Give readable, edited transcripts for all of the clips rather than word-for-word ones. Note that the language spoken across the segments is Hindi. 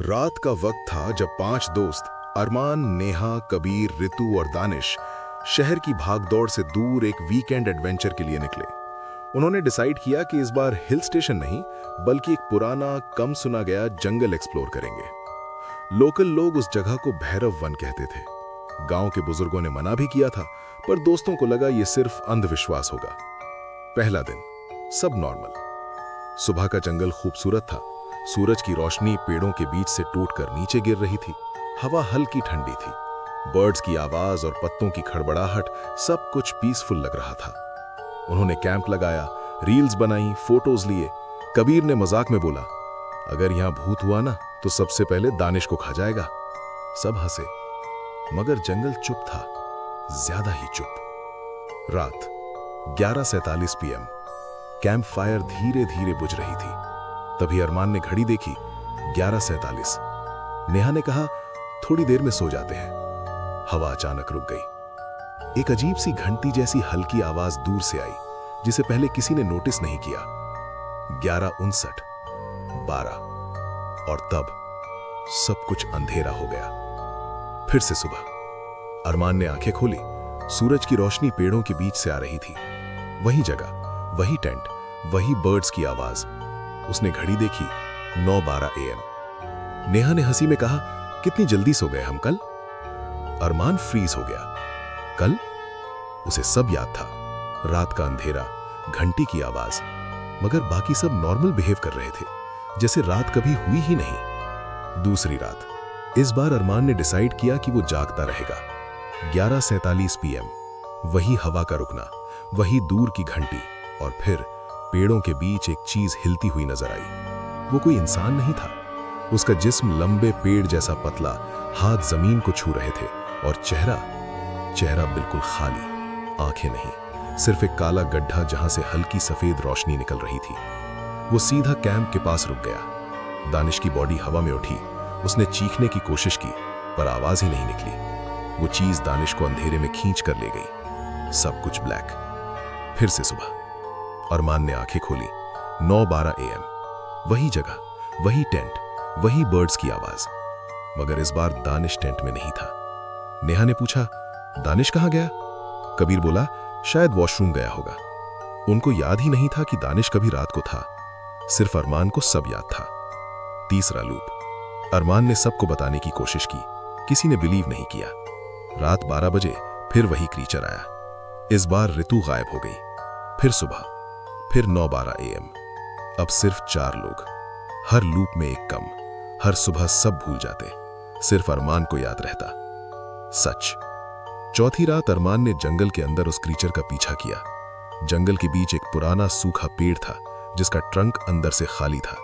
रात का वक्त था जब 5 दोस्त अरमान, नेहा, कबीर, रितु और दानिश शहर की भागदौड़ से दूर एक वीकेंड एडवेंचर के लिए निकले। उन्होंने डिसाइड किया कि इस बार हिल स्टेशन नहीं बल्कि एक पुराना, कम सुना गया जंगल एक्सप्लोर करेंगे। लोकल लोग उस जगह को भैरव वन कहते थे। गांव के बुजुर्गों ने मना भी किया था, पर दोस्तों को लगा ये सिर्फ अंधविश्वास होगा। पहला दिन सब नॉर्मल। सुबह का जंगल खूबसूरत था। सूरज की रोशनी पेड़ों के बीच से टूटकर नीचे गिर रही थी। हवा हल्की ठंडी थी। बर्ड्स की आवाज और पत्तों की खड़बड़ाहट, सब कुछ पीसफुल लग रहा था। उन्होंने कैंप लगाया, रील्स बनाई, फोटोज लिए। कबीर ने मजाक में बोला, अगर यहां भूत हुआ ना तो सबसे पहले दानिश को खा जाएगा। सब हंसे, मगर जंगल चुप था, ज्यादा ही चुप। रात 11:47 PM। कैंप फायर धीरे धीरे बुझ रही थी। तभी अरमान ने घड़ी देखी, 11:47। नेहा ने कहा, थोड़ी देर में सो जाते हैं। हवा अचानक रुक गई। एक अजीब सी घंटी जैसी हल्की आवाज दूर से आई, जिसे पहले किसी ने नोटिस नहीं किया। 11:59, 12 और तब सब कुछ अंधेरा हो गया। फिर से सुबह। अरमान ने आंखें खोली। सूरज की रोशनी पेड़ों के बीच से आ रही थी। वही जगह, वही टेंट, वही बर्ड्स की आवाज। उसने घड़ी देखी, 9:12 AM। नेहा ने हंसी में कहा, कितनी जल्दी सो गए हम कल। अरमान फ्रीज हो गया। कल? उसे सब याद था। रात का अंधेरा, घंटी की आवाज, मगर बाकी सब नॉर्मल बिहेव कर रहे थे, जैसे रात कभी हुई ही नहीं। दूसरी रात। इस बार अरमान ने डिसाइड किया कि वो जागता रहेगा। 11:47 PM। वही हवा का रुकना, वही दूर की घंटी, और फिर पेड़ों के बीच एक चीज हिलती हुई नजर आई। वो कोई इंसान नहीं था। उसका जिस्म लंबे पेड़ जैसा पतला, हाथ जमीन को छू रहे थे, और चेहरा बिल्कुल खाली। आंखें नहीं, सिर्फ एक काला गड्ढा जहां से हल्की सफेद रोशनी निकल रही थी। वो सीधा कैंप के पास रुक गया। दानिश की बॉडी हवा में उठी। उसने चीखने की कोशिश की, पर आवाज ही नहीं निकली। वो चीज दानिश को अंधेरे में खींच कर ले गई। सब कुछ ब्लैक। फिर से सुबह। अरमान ने आंखें खोली, 9:12 AM। वही जगह, वही टेंट, वही बर्ड्स की आवाज, मगर इस बार दानिश टेंट में नहीं था। नेहा ने पूछा, दानिश कहां गया? कबीर बोला, शायद वॉशरूम गया होगा। उनको याद ही नहीं था कि दानिश कभी रात को था। सिर्फ अरमान को सब याद था। तीसरा लूप। अरमान ने सबको बताने की कोशिश की, किसी ने बिलीव नहीं किया। रात 12 बजे फिर वही क्रीचर आया। इस बार रितु गायब हो गई। फिर सुबह, फिर 9:12 AM। अब सिर्फ 4 लोग। हर लूप में एक कम। हर सुबह सब भूल जाते, सिर्फ अरमान को याद रहता। सच। चौथी रात अरमान ने जंगल के अंदर उस क्रीचर का पीछा किया। जंगल के बीच एक पुराना सूखा पेड़ था, जिसका ट्रंक अंदर से खाली था।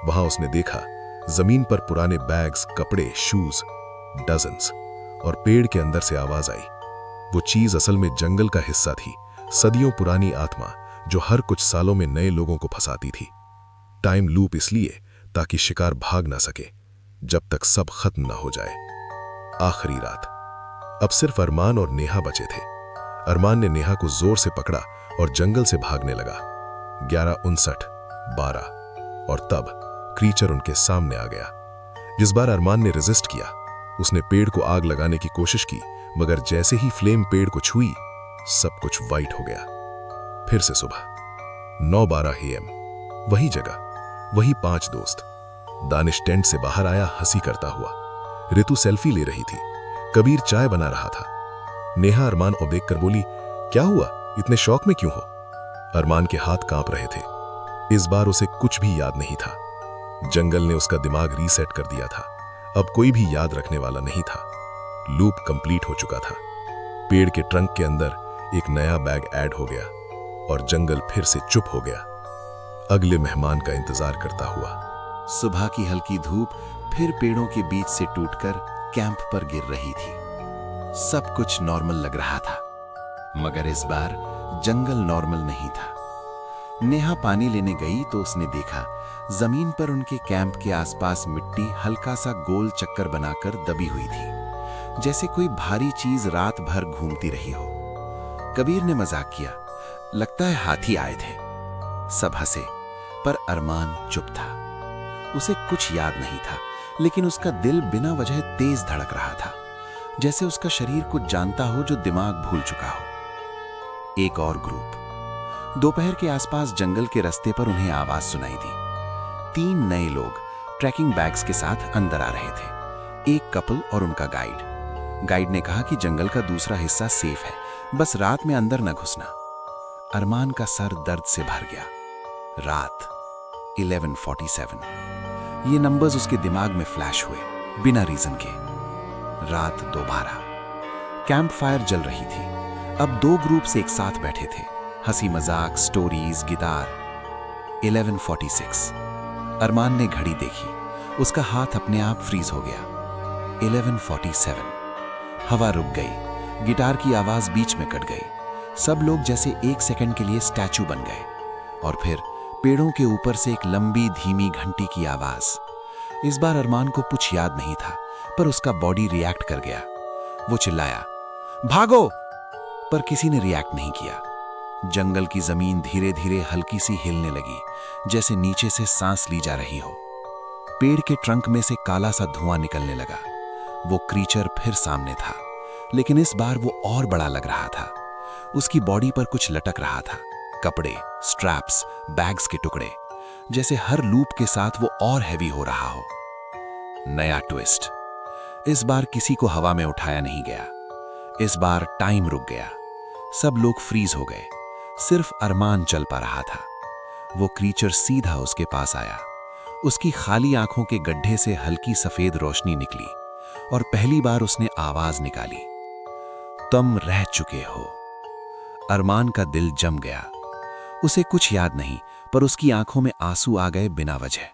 वहां उसने देखा, जमीन पर पुराने बैग्स, कपड़े, शूज, डजन्स, और पेड़ के अंदर से आवाज आई। वो चीज असल में जंगल का हिस्सा थी, सदियों पुरानी आत्मा, जो हर कुछ सालों में नए लोगों को फंसाती थी। टाइम लूप इसलिए ताकि शिकार भाग ना सके, जब तक सब खत्म ना हो जाए। आखिरी रात। अब सिर्फ अरमान और नेहा बचे थे। अरमान ने नेहा को जोर से पकड़ा और जंगल से भागने लगा। 11:59, 12 और तब क्रीचर उनके सामने आ गया। जिस बार अरमान ने रेजिस्ट किया, उसने पेड़ को आग लगाने की कोशिश की, मगर जैसे ही फ्लेम पेड़ को छुई, सब कुछ वाइट हो गया। फिर से सुबह। 9:12 AM। वही जगह, वही 5 दोस्त। दानिश टेंट से बाहर आया, हंसी करता हुआ। रितु सेल्फी ले रही थी। कबीर चाय बना रहा था। नेहा अरमान को देखकर बोली, क्या हुआ, इतने शौक में क्यों हो? अरमान के हाथ कांप रहे थे। इस बार उसे कुछ भी याद नहीं था। जंगल ने उसका दिमाग रीसेट कर दिया था। अब कोई भी याद रखने वाला नहीं था। लूप कंप्लीट हो चुका था। पेड़ के ट्रंक के अंदर एक नया बैग ऐड हो गया, और जंगल फिर से चुप हो गया, अगले मेहमान का इंतजार करता हुआ। सुबह की हल्की धूप फिर पेड़ों के बीच से टूटकर कैंप पर गिर रही थी। सब कुछ नॉर्मल लग रहा था, मगर इस बार जंगल नॉर्मल नहीं था। नेहा पानी लेने गई तो उसने देखा, जमीन पर उनके कैंप के आसपास मिट्टी हल्का सा गोल चक्कर बनाकर दबी हुई थी, जैसे कोई भारी चीज रात भर घूमती रही हो। कबीर ने मजाक किया, लगता है हाथी आए थे। सब हंसे, पर अरमान चुप था। उसे कुछ याद नहीं था, लेकिन उसका दिल बिना वजह तेज धड़क रहा था, जैसे उसका शरीर कुछ जानता हो जो दिमाग भूल चुका हो। एक और ग्रुप। दोपहर के आसपास जंगल के रास्ते पर उन्हें आवाज सुनाई दी। 3 नए लोग ट्रैकिंग बैग्स के साथ अंदर आ रहे थे, एक कपल और उनका गाइड। गाइड ने कहा कि जंगल का दूसरा हिस्सा सेफ है, बस रात में अंदर न घुसना। अरमान का सर दर्द से भर गया। रात 11:47। ये नंबर्स उसके दिमाग में फ्लैश हुए बिना रीजन के। रात 2:12। कैंप फायर जल रही थी। अब 2 ग्रुप्स एक साथ बैठे थे, हंसी मजाक, स्टोरीज, गिटार। 11:46। अरमान ने घड़ी देखी, उसका हाथ अपने आप फ्रीज हो गया। 11:47। हवा रुक गई, गिटार की आवाज बीच में कट गई। सब लोग जैसे 1 सेकंड के लिए स्टैचू बन गए। और फिर पेड़ों के ऊपर से एक लंबी धीमी घंटी की आवाज। इस बार अरमान को कुछ याद नहीं था, पर उसका बॉडी रिएक्ट कर गया। वो चिल्लाया, भागो! पर किसी ने रिएक्ट नहीं किया। जंगल की जमीन धीरे धीरे हल्की सी हिलने लगी, जैसे नीचे से सांस ली जा रही हो। पेड़ के ट्रंक में से काला सा धुआं निकलने लगा। वो क्रीचर फिर सामने था, लेकिन इस बार वो और बड़ा लग रहा था। उसकी बॉडी पर कुछ लटक रहा था, कपड़े, स्ट्रैप्स, बैग्स के टुकड़े, जैसे हर लूप के साथ वो और हैवी हो रहा हो। नया ट्विस्ट। इस बार किसी को हवा में उठाया नहीं गया। इस बार टाइम रुक गया। सब लोग फ्रीज हो गए, सिर्फ अरमान चल पा रहा था। वो क्रीचर सीधा उसके पास आया। उसकी खाली आंखों के गड्ढे से हल्की सफेद रोशनी निकली और पहली बार उसने आवाज निकाली, तुम रह चुके हो। अरमान का दिल जम गया। उसे कुछ याद नहीं, पर उसकी आंखों में आंसू आ गए बिना वजह।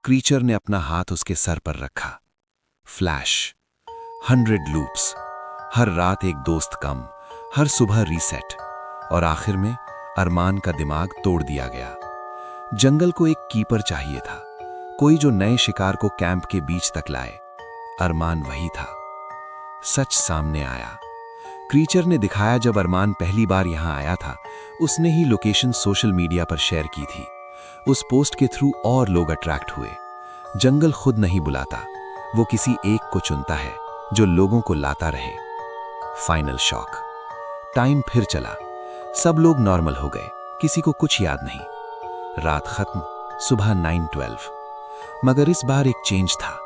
क्रीचर ने अपना हाथ उसके सर पर रखा। फ्लैश। 100 लूप्स। हर रात एक दोस्त कम, हर सुबह रीसेट। और आखिर में अरमान का दिमाग तोड़ दिया गया। जंगल को एक कीपर चाहिए था, कोई जो नए शिकार को कैंप के बीच तक लाए। अरमान वही था। सच सामने आया। क्रीचर ने दिखाया जब अरमान पहली बार यहां आया था, उसने ही लोकेशन सोशल मीडिया पर शेयर की थी। उस पोस्ट के थ्रू और लोग अट्रैक्ट हुए। जंगल खुद नहीं बुलाता, वो किसी एक को चुनता है जो लोगों को लाता रहे। Final shock. टाइम फिर चला। सब लोग नॉर्मल हो गए, किसी को कुछ याद नहीं। रात खत्म, सुबह 9:12। मगर इस बार एक चेंज था।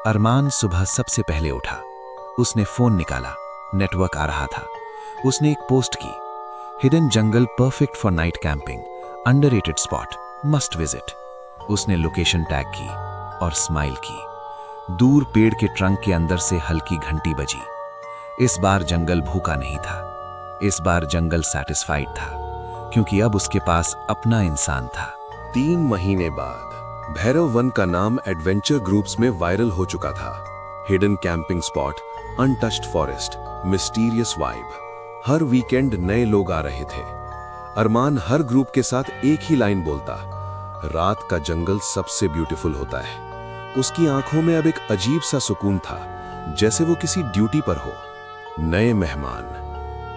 अरमान सुबह सबसे पहले उठा। उसने फोन निकाला, नेटवर्क आ रहा था। उसने एक पोस्ट की, hidden jungle perfect for night camping, underrated spot, must visit. उसने लोकेशन टैग की और स्माइल की। दूर पेड़ के ट्रंक के अंदर से हल्की घंटी बजी। इस बार जंगल भूखा नहीं था, इस बार जंगल सैटिस्फाइड था, क्योंकि अब उसके पास अपना इंसान था। 3 महीने बाद भैरव वन का नाम एडवेंचर ग्रुप्स में वायरल हो चुका था। Hidden camping spot, untouched forest, mysterious vibe. हर वीकेंड नए लोग आ रहे थे। अरमान हर ग्रुप के साथ एक ही लाइन बोलता, रात का जंगल सबसे ब्यूटीफुल होता है। उसकी आंखों में अब एक अजीब सा सुकून था, जैसे वो किसी ड्यूटी पर हो। नए मेहमान।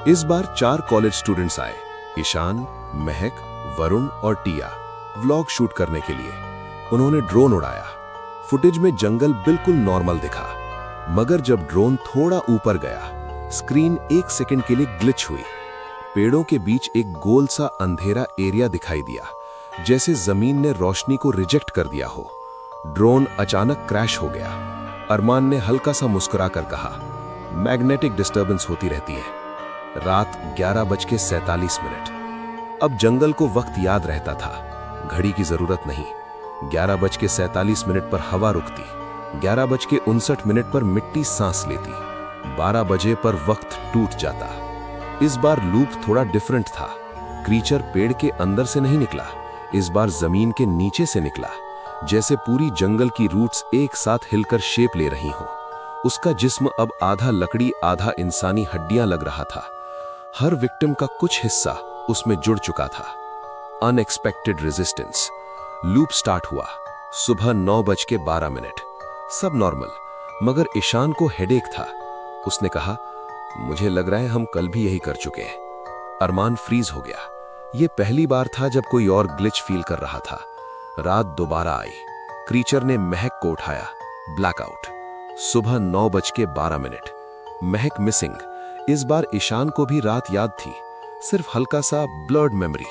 इस बार 4 कॉलेज स्टूडेंट्स आए, ईशान, महक, वरुण और टिया, व्लॉग शूट करने के लिए। उन्होंने ड्रोन उड़ाया। फुटेज में जंगल बिल्कुल नॉर्मल दिखा, मगर जब ड्रोन थोड़ा ऊपर गया, स्क्रीन 1 सेकंड के लिए ग्लिच हुई। पेड़ों के बीच एक गोल सा अंधेरा एरिया दिखाई दिया, जैसे जमीन ने रोशनी को रिजेक्ट कर दिया हो। ड्रोन अचानक क्रैश हो गया। अरमान ने हल्का सा मुस्कुराकर कहा, मैग्नेटिक डिस्टर्बेंस होती रहती है। रात 11:47। अब जंगल को वक्त याद रहता था, घड़ी की जरूरत नहीं। 11:47 पर हवा रुकती, 11:59 पर मिट्टी सांस लेती, 12 बजे पर वक्त टूट जाता। इस बार लूप थोड़ा डिफरेंट था। क्रीचर पेड़ के अंदर से नहीं निकला, इस बार जमीन के नीचे से निकला, जैसे पूरी जंगल की रूट्स एक साथ हिलकर शेप ले रही हों। उसका जिस्म अब आधा लकड़ी आधा इंसानी हड्डियां लग रहा था। हर विक्टिम का कुछ हिस्सा उसमें जुड़ चुका था। Unexpected resistance. लूप स्टार्ट हुआ। सुबह 9:12। सब नॉर्मल, मगर ईशान को हेडेक था। उसने कहा, मुझे लग रहा है हम कल भी यही कर चुके हैं। अरमान फ्रीज हो गया। यह पहली बार था जब कोई और ग्लिच फील कर रहा था। रात दोबारा आई। क्रीचर ने महक को उठाया। उसने कहा, मुझे लग रहा है हम कल भी यही कर चुके हैं। अरमान फ्रीज हो गया। ये पहली बार था जब कोई और ग्लिच फील कर रहा था। रात दोबारा आई। क्रीचर ने महक को उठाया। ब्लैकआउट। सुबह 9:12। महक मिसिंग। इस बार ईशान को भी रात याद थी, सिर्फ हल्का सा ब्लर्ड मेमोरी।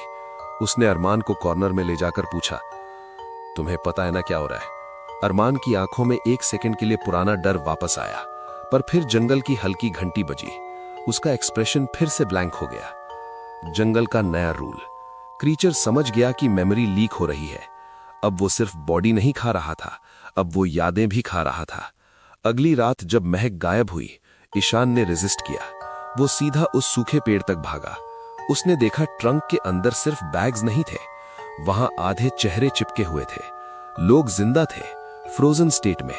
उसने अरमान को कॉर्नर में ले जाकर पूछा, तुम्हें पता है ना क्या हो रहा है? अरमान की आंखों में एक सेकंड के लिए पुराना डर वापस आया, पर फिर जंगल की हल्की घंटी बजी। उसका एक्सप्रेशन फिर से ब्लैंक हो गया। जंगल का नया रूल। क्रीचर समझ गया कि मेमोरी लीक हो रही है। अब वो सिर्फ बॉडी नहीं खा रहा था, अब वो यादें भी खा रहा था। अगली रात जब महक गायब हुई, ईशान ने रेजिस्ट किया। वो सीधा उस सूखे पेड़ तक भागा। उसने देखा ट्रंक के अंदर सिर्फ बैग्स नहीं थे, वहां आधे चेहरे चिपके हुए थे। लोग जिंदा थे, फ्रोजन स्टेट में,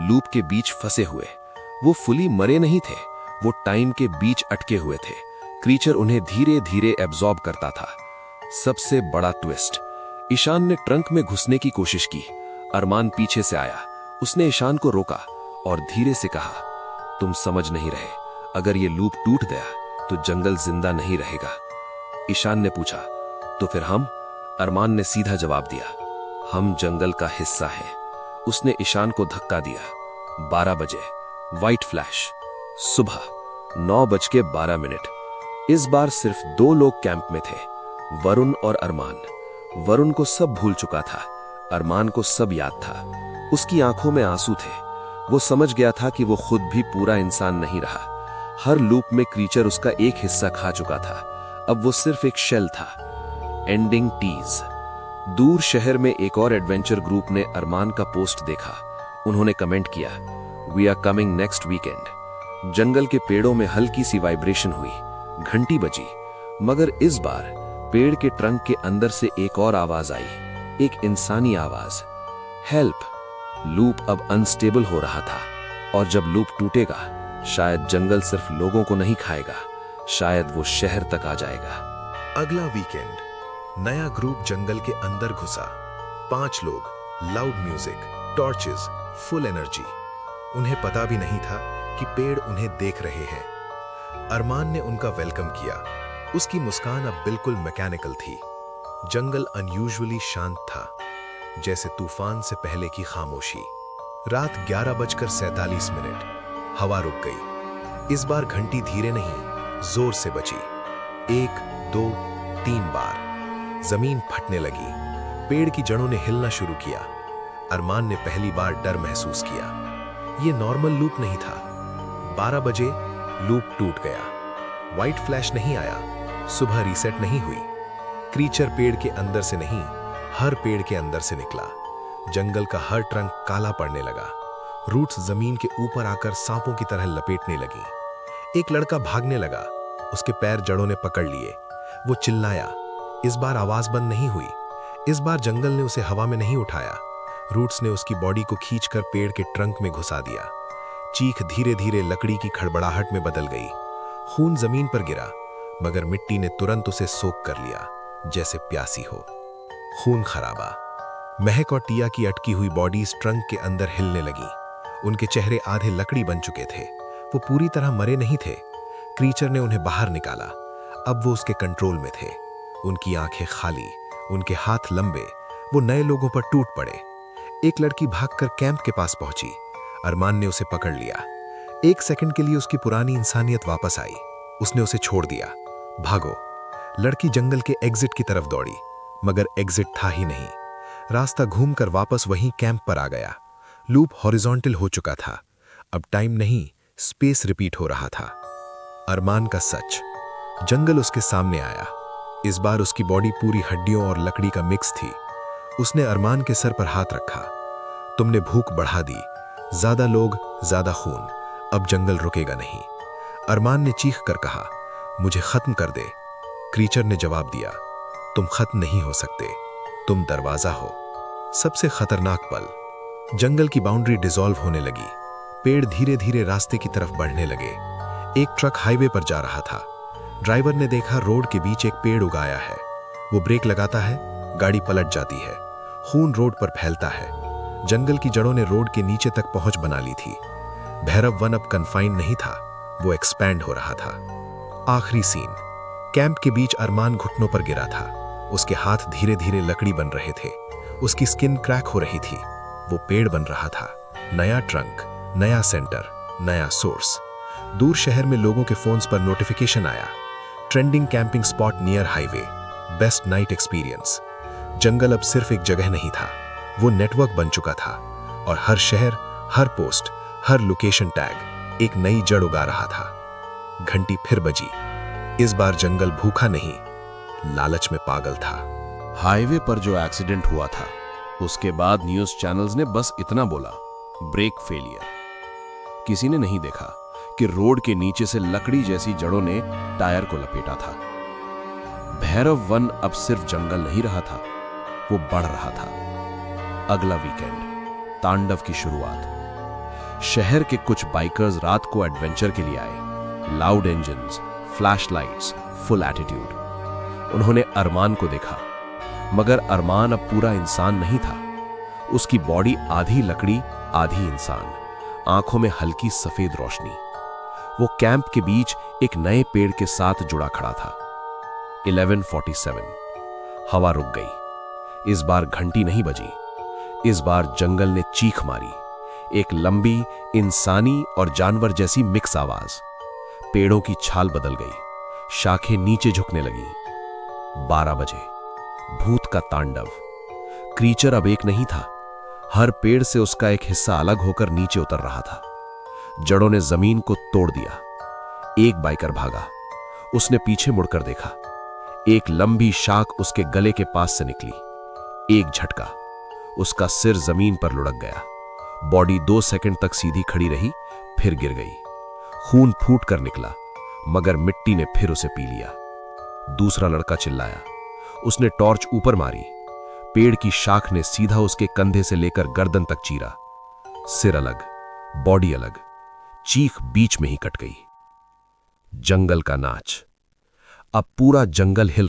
लूप के बीच फंसे हुए। वो फुली मरे नहीं थे, वो टाइम के बीच अटके हुए थे। क्रीचर उन्हें धीरे धीरे एब्जॉर्ब करता था। सबसे बड़ा ट्विस्ट, ईशान ने ट्रंक में घुसने की कोशिश की। अरमान पीछे से आया। उसने ईशान को रोका और धीरे से कहा, तुम समझ नहीं रहे, अगर ये लूप टूट गया तो जंगल जिंदा नहीं रहेगा। ईशान ने पूछा, तो फिर हम? अरमान ने सीधा जवाब दिया, हम जंगल का हिस्सा हैं। उसने ईशान को धक्का दिया। 12 बजे, व्हाइट फ्लैश। सुबह 9:12। इस बार सिर्फ 2 लोग कैंप में थे, वरुण और अरमान। वरुण को सब भूल चुका था, अरमान को सब याद था। उसकी आंखों में आंसू थे। वो समझ गया था कि वो खुद भी पूरा इंसान नहीं रहा। हर लूप में क्रीचर उसका एक हिस्सा खा चुका था, अब वो सिर्फ एक शेल था। एंडिंग टीज। दूर शहर में एक और एडवेंचर ग्रुप ने अरमान का पोस्ट देखा। उन्होंने कमेंट किया, we are coming next weekend. जंगल के पेड़ों में हल्की सी वाइब्रेशन हुई, घंटी बजी, मगर इस बार पेड़ के ट्रंक के अंदर से एक और आवाज आई, एक इंसानी आवाज, हेल्प। लूप अब अनस्टेबल हो रहा था, और जब लूप टूटेगा, शायद जंगल सिर्फ लोगों को नहीं खाएगा, शायद वो शहर तक आ जाएगा। अगला वीकेंड, नया ग्रुप जंगल के अंदर घुसा। 5 लोग, loud music, torches, full energy. उन्हें पता भी नहीं था कि पेड़ उन्हें देख रहे हैं। अरमान ने उनका वेलकम किया। उसकी मुस्कान अब बिल्कुल मैकेनिकल थी। जंगल अनयूजुअली शांत था, जैसे तूफान से पहले की खामोशी। रात 11:47। हवा रुक गई। इस बार घंटी धीरे नहीं, जोर से बजी। 1, 2, 3 बार। जमीन फटने लगी। पेड़ की जड़ों ने हिलना शुरू किया। अरमान ने पहली बार डर महसूस किया। यह नॉर्मल लूप नहीं था। 12 बजे लूप टूट गया। व्हाइट फ्लैश नहीं आया, सुबह रीसेट नहीं हुई। क्रीचर पेड़ के अंदर से नहीं, हर पेड़ के अंदर से निकला। जंगल का हर ट्रंक काला पड़ने लगा। रूट्स जमीन के ऊपर आकर सांपों की तरह लपेटने लगी। एक लड़का भागने लगा, उसके पैर जड़ों ने पकड़ लिए। वो चिल्लाया। इस बार आवाज बंद नहीं हुई। इस बार जंगल ने उसे हवा में नहीं उठाया, रूट्स ने उसकी बॉडी को खींचकर पेड़ के ट्रंक में घुसा दिया। चीख धीरे धीरे लकड़ी की खड़बड़ाहट में बदल गई। खून जमीन पर गिरा, मगर मिट्टी ने तुरंत उसे सोख कर लिया, जैसे प्यासी हो। खून खराबा। महक और टिया की अटकी हुई बॉडीज ट्रंक के अंदर हिलने लगी। उनके चेहरे आधे लकड़ी बन चुके थे। वो पूरी तरह मरे नहीं थे। क्रीचर ने उन्हें बाहर निकाला। अब वो उसके कंट्रोल में थे। उनकी आंखें खाली, उनके हाथ लंबे। वो नए लोगों पर टूट पड़े। एक लड़की भागकर कैंप के पास पहुंची। अरमान ने उसे पकड़ लिया। 1 सेकंड के लिए उसकी पुरानी इंसानियत वापस आई। उसने उसे छोड़ दिया। भागो। लड़की जंगल के एग्जिट की तरफ दौड़ी, मगर एग्जिट था ही नहीं। रास्ता घूमकर वापस वहीं कैंप पर आ गया। लूप हॉरिजॉन्टल हो चुका था। अब टाइम नहीं, स्पेस रिपीट हो रहा था। अरमान का सच। जंगल उसके सामने आया। इस बार उसकी बॉडी पूरी हड्डियों और लकड़ी का मिक्स थी। उसने अरमान के सर पर हाथ रखा। तुमने भूख बढ़ा दी, ज्यादा लोग, ज्यादा खून। अब जंगल रुकेगा नहीं। अरमान ने चीख कर कहा, मुझे खत्म कर दे। क्रीचर ने जवाब दिया, तुम खत्म नहीं हो सकते, तुम दरवाजा हो। सबसे खतरनाक पल। जंगल की बाउंड्री डिसॉल्व होने लगी। पेड़ धीरे धीरे रास्ते की तरफ बढ़ने लगे। एक ट्रक हाईवे पर जा रहा था। ड्राइवर ने देखा रोड के बीच एक पेड़ उगाया है। वो ब्रेक लगाता है, गाड़ी पलट जाती है। खून रोड पर फैलता है। जंगल की जड़ों ने रोड के नीचे तक पहुंच बना ली थी। भैरव वन अब कन्फाइंड नहीं था, वो एक्सपैंड हो रहा था। आखिरी सीन। कैंप के बीच अरमान घुटनों पर गिरा था। उसके हाथ धीरे धीरे लकड़ी बन रहे थे। उसकी स्किन क्रैक हो रही थी। वो पेड़ बन रहा था, नया ट्रंक, नया सेंटर, नया सोर्स। दूर शहर में लोगों के फोन्स पर नोटिफिकेशन आया, trending camping spot near highway, best night experience. जंगल अब सिर्फ एक जगह नहीं था, वो नेटवर्क बन चुका था और हर शहर, हर पोस्ट, हर लोकेशन टैग एक नई जड़ उगा रहा था। घंटी फिर बजी। इस बार जंगल भूखा नहीं, लालच में पागल था। हाईवे पर जो एक्सीडेंट हुआ था, उसके बाद न्यूज चैनल्स ने बस इतना बोला, ब्रेक फेलियर। किसी ने नहीं देखा कि रोड के नीचे से लकड़ी जैसी जड़ों ने टायर को लपेटा था। भैरव वन अब सिर्फ जंगल नहीं रहा था, वो बढ़ रहा था। अगला वीकेंड, तांडव की शुरुआत। शहर के कुछ बाइकर्स रात को एडवेंचर के लिए आए। Loud engines, flash lights, full attitude. उन्होंने अरमान को देखा, मगर अरमान अब पूरा इंसान नहीं था। उसकी बॉडी आधी लकड़ी, आधी इंसान, आंखों में हल्की सफेद रोशनी। वो कैंप के बीच एक नए पेड़ के साथ जुड़ा खड़ा था। 11:47। हवा रुक गई। इस बार घंटी नहीं बजी। इस बार जंगल ने चीख मारी, एक लंबी, इंसानी और जानवर जैसी मिक्स आवाज। पेड़ों की छाल बदल गई, शाखें नीचे झुकने लगी। 12 बजे। भूत का तांडव। क्रीचर अब एक नहीं था, हर पेड़ से उसका एक हिस्सा अलग होकर नीचे उतर रहा था। जड़ों ने जमीन को तोड़ दिया। एक बाइकर भागा। उसने पीछे मुड़कर देखा। एक लंबी शाख उसके गले के पास से निकली। एक झटका, उसका सिर जमीन पर लुढ़क गया। बॉडी 2 सेकंड तक सीधी खड़ी रही, फिर गिर गई। खून फूट कर निकला, मगर मिट्टी ने फिर उसे पी लिया। दूसरा लड़का चिल्लाया। उसने टॉर्च ऊपर मारी। पेड़ की शाख ने सीधा उसके कंधे से लेकर गर्दन तक चीरा। सिर अलग, बॉडी अलग, चीख बीच में ही कट गई। जंगल का नाच। अब पूरा जंगल हिल